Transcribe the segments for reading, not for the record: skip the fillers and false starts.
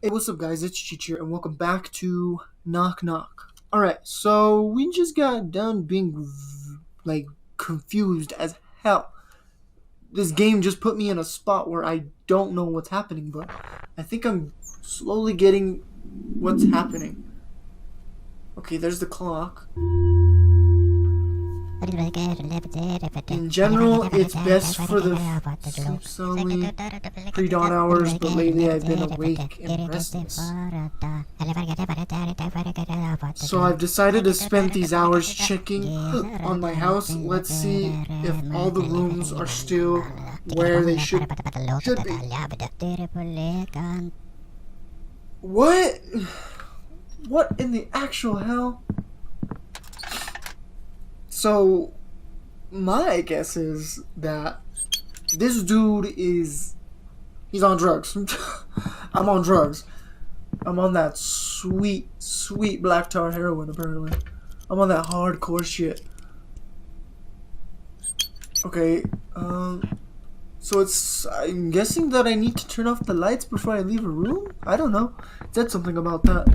Hey, what's up guys, it's Cheech here, and welcome back to Knock Knock. Alright, so we just got done being, confused as hell. This game just put me in a spot where I don't know what's happening, but I think I'm slowly getting what's happening. Okay, there's the clock. In general, it's best for the sleep soundly pre-dawn hours, but lately I've been awake and restless. So I've decided to spend these hours checking on my house. Let's see if all the rooms are still where they should be. What? What in the actual hell? So, my guess is that this dude he's on drugs. I'm on drugs. I'm on that sweet, sweet black tar heroin, apparently. I'm on that hardcore shit. Okay, so I'm guessing that I need to turn off the lights before I leave a room? I don't know. It said something about that.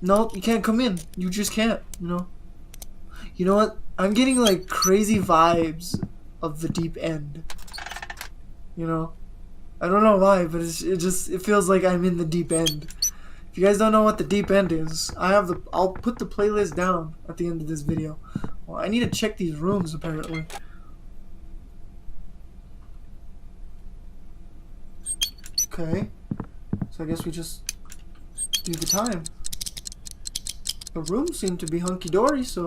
No, you can't come in. You just can't, you know? You know what? I'm getting like crazy vibes of the deep end. You know? I don't know why, but it feels like I'm in the deep end. If you guys don't know what the deep end is, I'll put the playlist down at the end of this video. Well, I need to check these rooms apparently. Okay. So I guess we just do the time. The rooms seem to be hunky-dory, so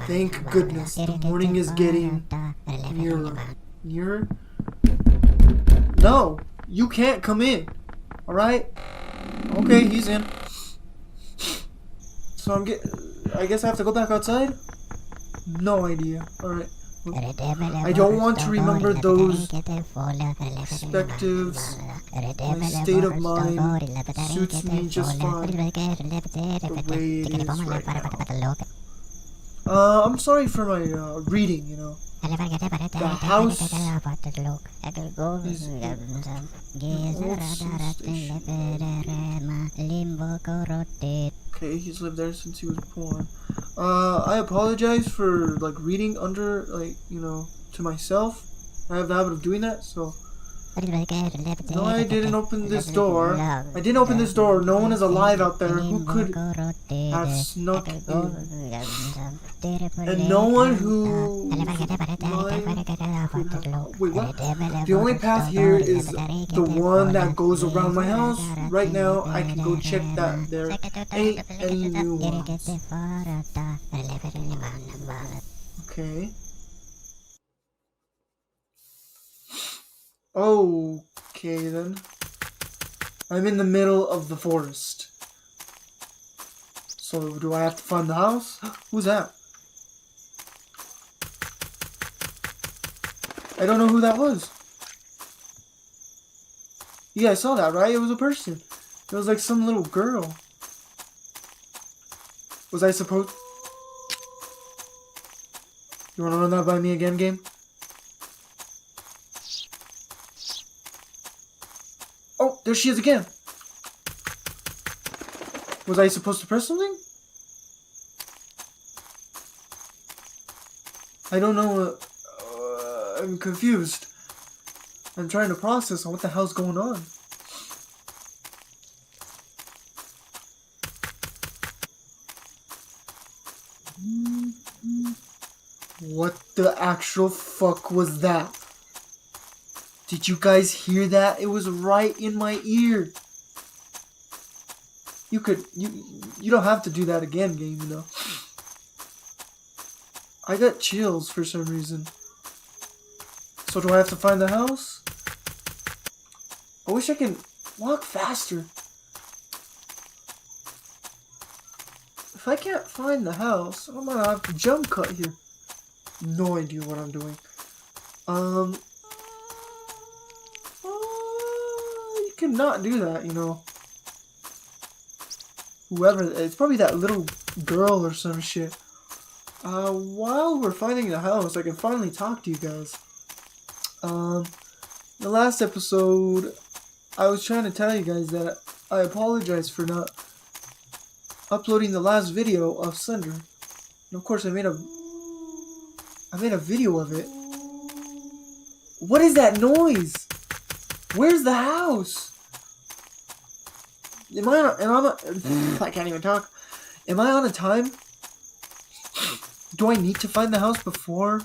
thank goodness the morning is getting nearer. Nearer? No! You can't come in! Alright? Okay, he's in. So I guess I have to go back outside? No idea. Alright. I don't want to remember those perspectives. My state of mind suits me just fine the way it is right now. I'm sorry for my reading, you know. The house is okay, he's lived there since he was born. I apologize for reading under to myself. I have the habit of doing that, so no, I didn't open this door. I didn't open this door. No one is alive out there. Who could have snuck in? And no one who wait, what? The only path here is the one that goes around my house. Right now, I can go check that there ain't any new ones. Okay. Okay then. I'm in the middle of the forest. So do I have to find the house? Who's that? I don't know who that was. Yeah, I saw that, right? It was a person. It was like some little girl. Was I supposed... You wanna run that by me again, game? Oh, there she is again. Was I supposed to press something? I don't know. I'm confused. I'm trying to process on what the hell's going on. What the actual fuck was that? Did you guys hear that? It was right in my ear. You don't have to do that again, game, you know. I got chills for some reason. So do I have to find the house? I wish I could walk faster. If I can't find the house, I'm gonna have to jump cut here. No idea what I'm doing. You cannot do that, you know. Whoever, it's probably that little girl or some shit. While we're finding the house, I can finally talk to you guys. The last episode, I was trying to tell you guys that I apologize for not uploading the last video of Slender. And of course, I made a video of it. What is that noise? Where's the house? I can't even talk. Am I on a time? Do I need to find the house before?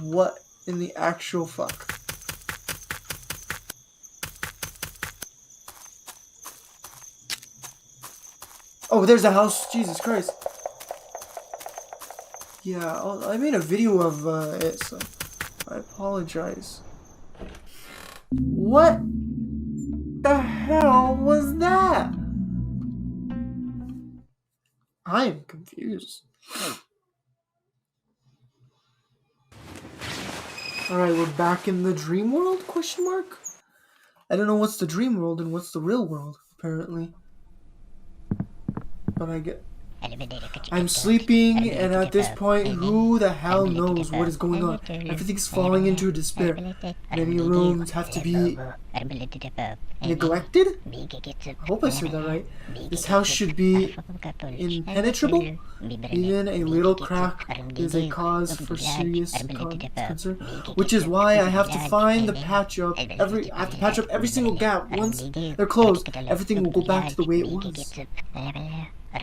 What in the actual fuck? Oh, there's the house. Jesus Christ. Yeah, I made a video of it, so I apologize. What the hell was that? I am confused. Alright, we're back in the dream world? Question mark? I don't know what's the dream world and what's the real world, apparently. But I'm sleeping, and at this point, who the hell knows what is going on? Everything's falling into despair. Many rooms have to be neglected? I hope I said that right. This house should be impenetrable. Even a little crack is a cause for serious concern, which is why I have to find the patch up. I have to patch up every single gap. Once they're closed, everything will go back to the way it was. I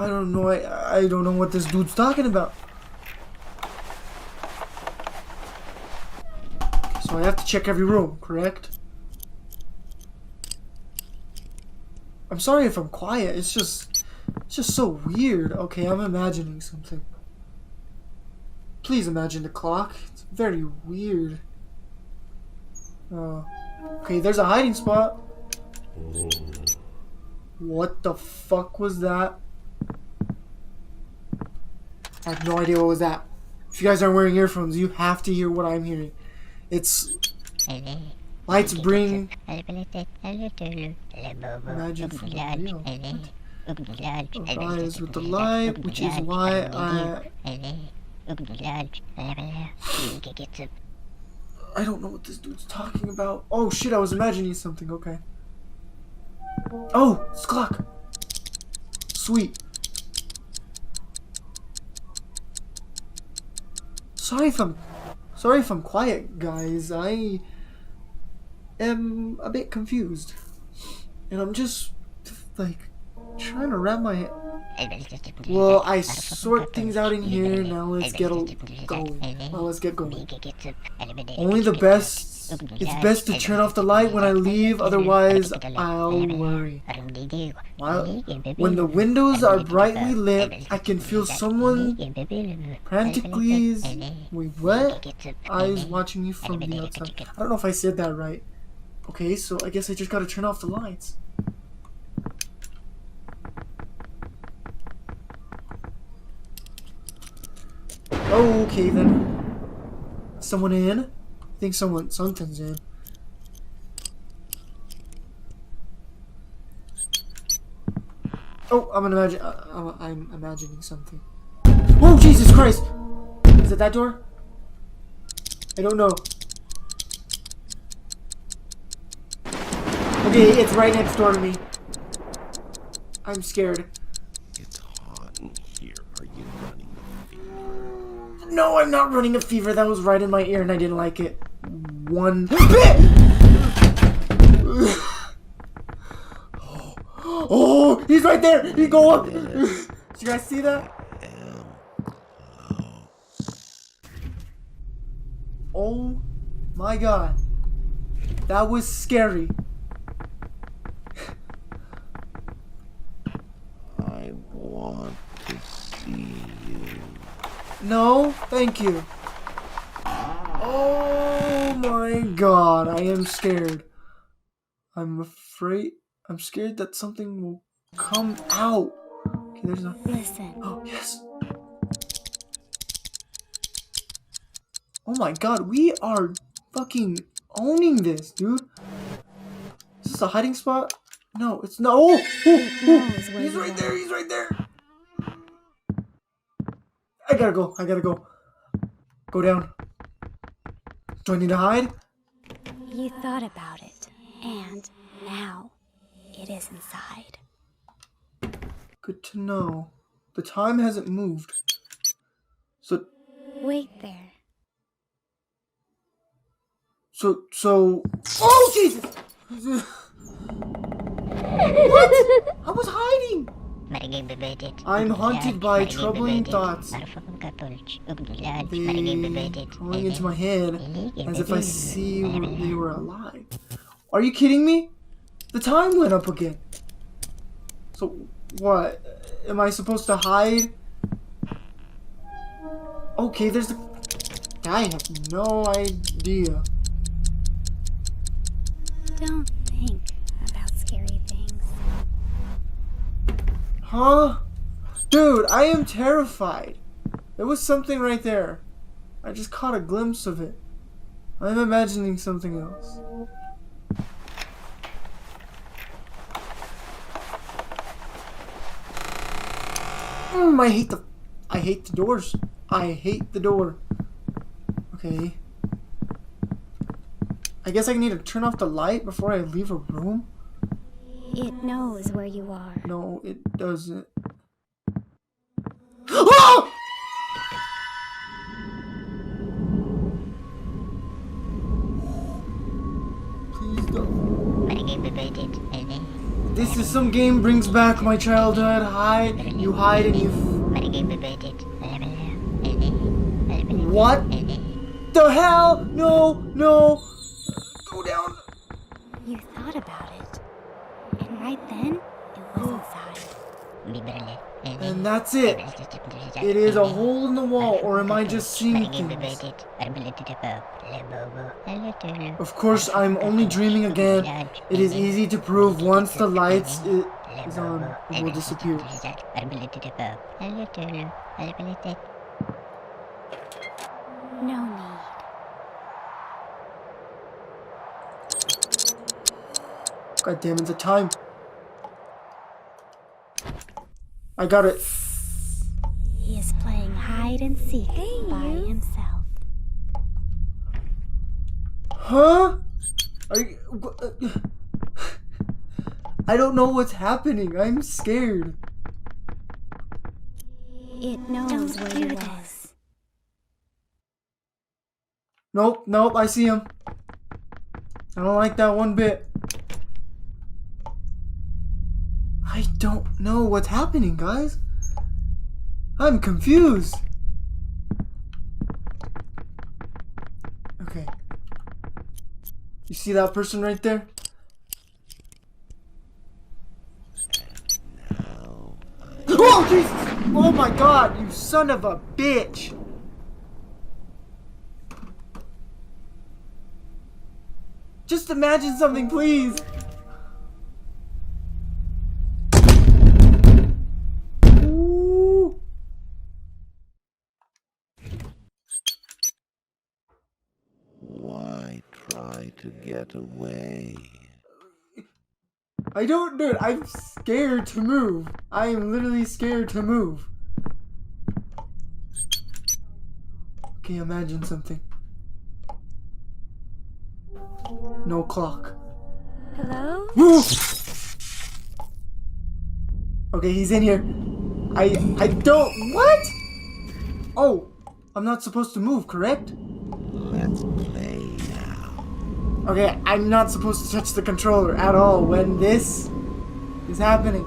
don't know. I don't know what this dude's talking about. So I have to check every room, correct? I'm sorry if I'm quiet. It's just so weird. Okay, I'm imagining something. Please imagine the clock. It's very weird. Okay, there's a hiding spot. What the fuck was that? I have no idea what was that. If you guys aren't wearing earphones, you have to hear what I'm hearing. It's lights bring magic from the real. Rise with the light, which is why I don't know what this dude's talking about. Oh shit, I was imagining something. Okay. Oh, it's a clock. Sweet. Sorry if I'm quiet, guys. I am a bit confused. And I'm just like trying to wrap my head. Well, I sort things out in here. Now let's get going. Well, let's get going. Only the best. It's best to turn off the light when I leave, otherwise I'll worry. When the windows are brightly lit, I can feel someone frantically eyes watching me from the outside. I don't know if I said that right. Okay, so I guess I just gotta turn off the lights. Oh, okay then. Someone in? I think something's in. Oh, I'm imagining something. Oh, Jesus Christ! Is it that door? I don't know. Okay, it's right next door to me. I'm scared. It's hot in here. Are you running a fever? No, I'm not running a fever. That was right in my ear and I didn't like it. Oh, he's right there. He go up. Did you guys see that? Oh my god. That was scary. I want to see you. No, thank you. Oh my god, I am scared. I'm scared that something will come out. Okay, there's no. Listen. Oh, yes. Oh my god, we are fucking owning this, dude. Is this a hiding spot? No, it's no. Oh, knows where he's you right are. there. He's right there. I gotta go. I gotta go. Go down. Do I need to hide? You thought about it, and now it is inside. Good to know. The time hasn't moved. So, Wait there. so. Oh, Jesus! What? I was hiding! I'm haunted by troubling thoughts. They going into my head as if I see they were alive. Are you kidding me? The time went up again. So, what? Am I supposed to hide? Okay, there's the... I have no idea. Don't think about scary things. Huh? Dude, I am terrified. There was something right there. I just caught a glimpse of it. I'm imagining something else. I hate the doors. I hate the door. Okay. I guess I need to turn off the light before I leave a room? It knows where you are. No, it doesn't. Oh! Please don't. This is some game brings back my childhood. You hide and you... What the hell? No, no. Go down. You thought about it, and right then, it was inside. And that's it. It is a hole in the wall, or am I just seeing things? Of course, I'm only dreaming again. It is easy to prove once the lights is on, it will disappear. No need. God damn it, the time. I got it. He is playing hide and seek by himself. Huh? Are you... I don't know what's happening. I'm scared. It knows where you are. Nope, nope, I see him. I don't like that one bit. I don't know what's happening, guys. I'm confused. Okay. You see that person right there? Oh, Jesus! Oh my God, you son of a bitch! Just imagine something, please! Ooh. Why try to get away? I don't do it. I'm scared to move. I am literally scared to move. Okay, imagine something. No clock. Hello? Woo! Okay, he's in here. I don't... What? Oh, I'm not supposed to move, correct? Let's play now. Okay, I'm not supposed to touch the controller at all when this is happening.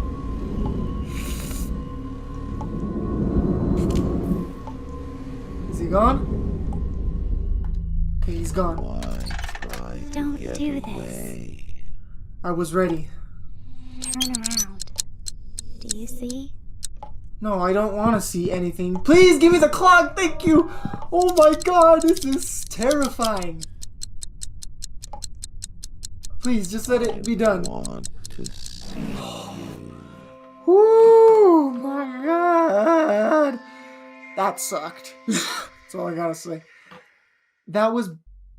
Is he gone? Okay, he's gone. Why try to Don't get do away? I was ready. Turn around. Do you see? No, I don't want to see anything. Please give me the clock, thank you! Oh my God, this is terrifying. Please, just let it be done. I want to see you. Oh my God. That sucked. That's all I gotta say. That was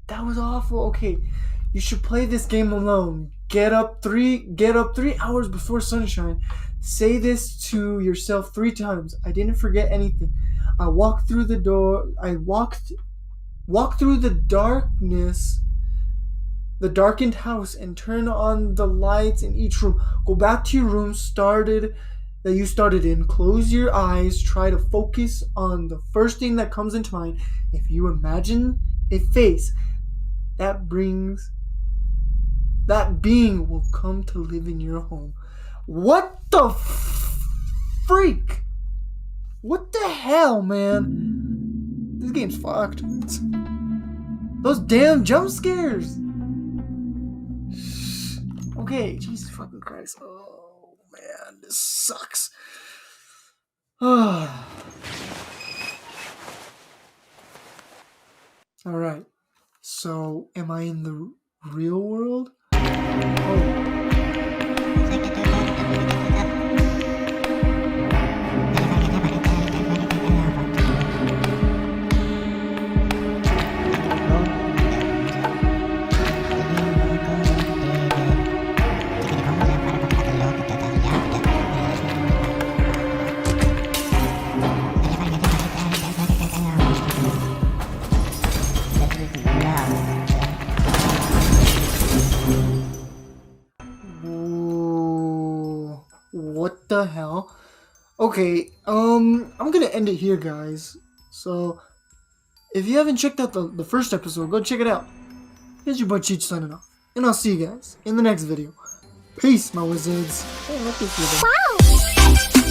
awful. Okay, you should play this game alone. Get up 3 hours before sunshine. Say this to yourself 3 times. I didn't forget anything. I walked through the door. I walked through the darkness, the darkened house, and turn on the lights in each room. Go back to your room that you started in. Close your eyes. Try to focus on the first thing that comes into mind. If you imagine a face, that being will come to live in your home. What the freak? What the hell, man? This game's fucked. Those damn jump scares. Okay, Jesus fucking Christ. Oh man, this sucks. Alright. So, am I in the real world? Oh. Whoa. What the hell? Okay, I'm gonna end it here, guys. So, if you haven't checked out the first episode, go check it out. Here's your boy Cheech signing off. And I'll see you guys in the next video. Peace, my wizards. Hey, I like this video. Wow!